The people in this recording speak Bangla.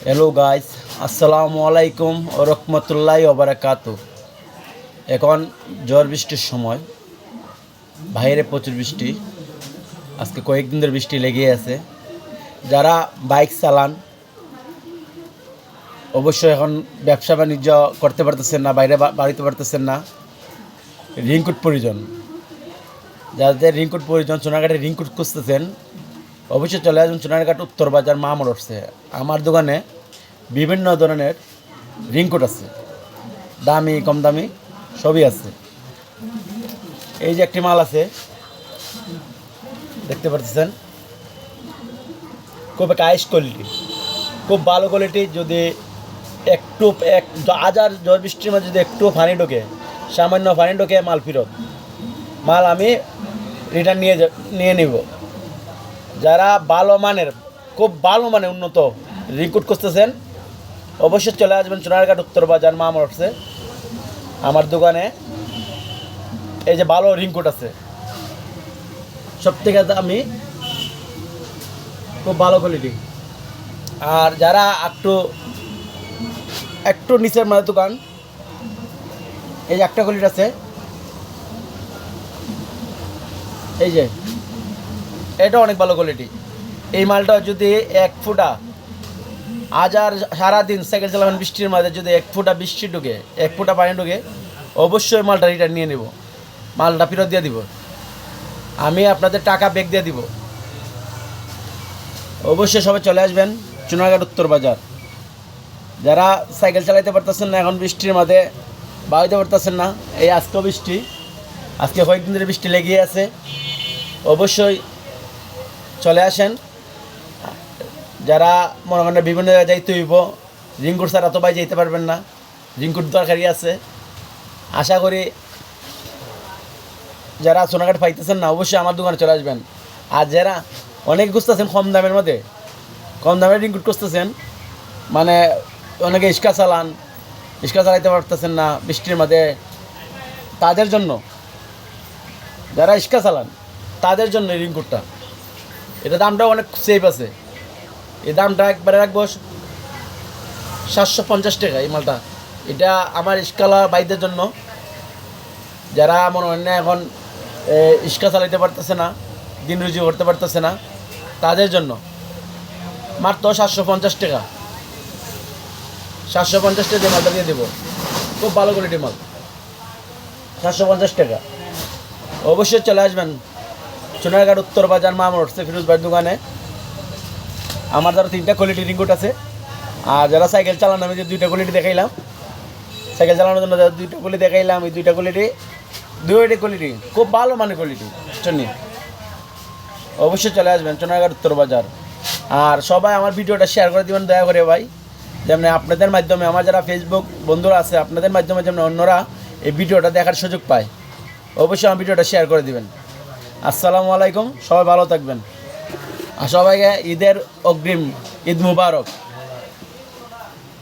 হ্যালো গাইস, আসসালামু আলাইকুম ও রহমতুল্লাহি ওয়া বারাকাতুহু। এখন ঝড় বৃষ্টির সময়, বাইরে প্রচুর বৃষ্টি। আজকে কয়েকদিন ধরে বৃষ্টি লেগে আছে। যারা বাইক চালান অবশ্যই এখন ব্যবসা বাণিজ্য করতে পারতেছেন না, বাইরে বাড়িতে পারতেছেন না, রেইনকোট প্রয়োজন। যাদের রেইনকোট প্রয়োজন, সোনারঘাটে রেইনকোট খুঁজতেছেন, অবশ্যই চলে আসবেন সোনারঘাট উত্তর বাজার মা মোটরসে। আমার দোকানে বিভিন্ন ধরনের রেইনকোট আছে, দামি কম দামি সবই আছে। এই যে একটি মাল আছে, দেখতে পাচ্ছেন, খুব হাইস্ট কোয়ালিটি, খুব ভালো কোয়ালিটি। যদি একটু হাজার ঝড় বৃষ্টির মধ্যে যদি একটু পানি ঢোকে, সামান্য পানি ঢোকে, মাল ফেরত, মাল আমি রিটার্ন নিয়ে নিব। যারা ভালো মানের, খুব ভালো মানে উন্নত রেইনকোট খুঁজতেছেন, অবশ্যই চলে আসবেন সোনারঘাট উত্তর বাজার মা মোটরসে। আমার দোকানে এই যে ভালো রেইনকোট আছে, সব থেকে দামি, খুব ভালো কোয়ালিটি। আর যারা একটু নিচের মানে দোকান, এই যে একটা কোয়ালিটি আছে, এই যে এটা অনেক ভালো কোয়ালিটি। এই মালটা যদি এক ফুটা হাজার সারাদিন সাইকেল চালাবেন বৃষ্টির মাঝে, যদি এক ফুটা বৃষ্টি ঢুকে, এক ফুটা পানি ঢুকে, অবশ্যই মালটা রিটার্ন নিয়ে নেব, মালটা ফেরত দিয়ে দিব। আমি আপনাদের টাকা ব্যাক দিয়ে দিব। অবশ্যই সবাই চলে আসবেন সোনারঘাট উত্তর বাজার। যারা সাইকেল চালাইতে পারতেছেন না, এখন বৃষ্টির মাঝে বাড়িতে পারতেছেন না, এই আজকেও বৃষ্টি, আজকে কয়েকদিন ধরে বৃষ্টি লেগে আছে, অবশ্যই চলে আসেন। যারা মনে করেন বিভিন্ন জায়গায় যাইতে হইব, রেইনকোট ছাড়া তো ভাই যেতে পারবেন না, রেইনকোট দরকারই আছে। আশা করি যারা সোনারঘাট পাইতেছেন না, অবশ্যই আমার দোকানে চলে আসবেন। আর যারা অনেক খুঁজতেছেন কম দামের মধ্যে, কম দামের রেইনকোট খুঁজতেছেন, মানে অনেকে ইস্কা চালাইতে পারতেছেন না বৃষ্টির মধ্যে, তাদের জন্য, যারা ইস্কা চালান তাদের জন্য এই রেইনকোটটা। এটা দামটাও অনেক সেফ আছে। এই দামটা একবারে রাখবো 750 টাকা এই মালটা। এটা আমার ইস্কালা বাইদের জন্য, যারা মনে হয় না এখন ইস্কা চালাইতে পারতেছে না, দিন রুজি করতে পারতেছে না, তাদের জন্য মাত্র 750 টাকা। 750 টাকা মালটা দিয়ে দেবো, খুব ভালো কোয়ালিটির মাল, 750 টাকা। অবশ্যই চলে আসবেন সোনারঘাট উত্তর বাজার মা মোটরসে ফিরোজ ভাইয়ের দোকানে। আমার দ্বারা 3টা কোয়ালিটির রেইনকোট আছে। আর যারা সাইকেল চালানো, আমি যে 2টা কোয়ালিটি দেখাইলাম, সাইকেল চালানোর জন্য যারা 2টা কোয়ালিটি দেখাইলাম, এই 2টা কোয়ালিটি খুব ভালো মানের কোয়ালিটি নিয়ে অবশ্যই চলে আসবেন সোনারঘাট উত্তর বাজার। আর সবাই আমার ভিডিওটা শেয়ার করে দেবেন দয়া করে ভাই, যেমন আপনাদের মাধ্যমে আমার যারা ফেসবুক বন্ধুরা আছে, আপনাদের মাধ্যমে যেমন অন্যরা এই ভিডিওটা দেখার সুযোগ পায়। অবশ্যই আমার ভিডিওটা শেয়ার করে দিবেন। আসসালামু আলাইকুম, সবাই ভালো থাকবেন। আর সবাইকে ঈদের অগ্রিম ঈদ মুবারক।